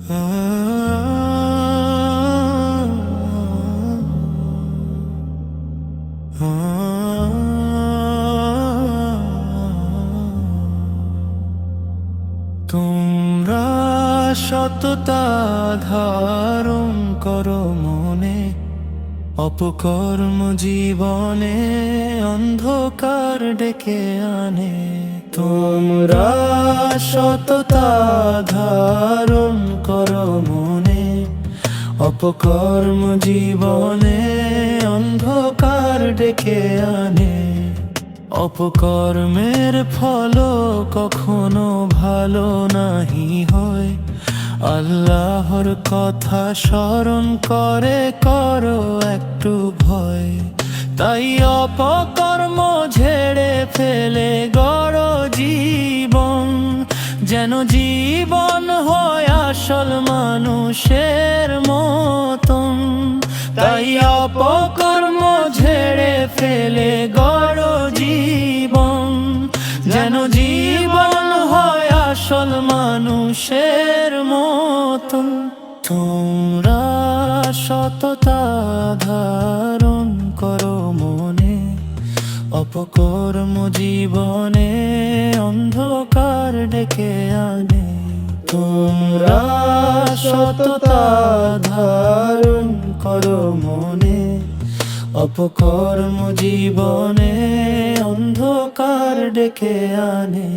তোমরা সততা ধারণ করো মনে, অপকর্ম জীবনে অন্ধকার ডেকে আনে। তোমরা সততা ধারণ করো মনে, অপকর্ম জীবনে অন্ধকার ডেকে আনে। অপকর্মের ফল কখনো ভালো নাহি হয়, আল্লাহর কথা স্মরণ করে করো একটু ভয়। তাই অপকর্ম ঝেড়ে ফেলে গড় জীবন, যেন জীবন হয় আসল মানুষের মতন। তাই অপকর্ম ঝেড়ে ফেলে গড় জীবন, যেন জীবন হয় আসল মানুষের মতন। তোমরা সততা ধারণ করো মনে, অপকর্ম জীবনে অন্ধকার ডেকে আনে। তোমরা সততা ধারণ করো মনে, অপকর্ম জীবনে অন্ধকার ডেকে আনে।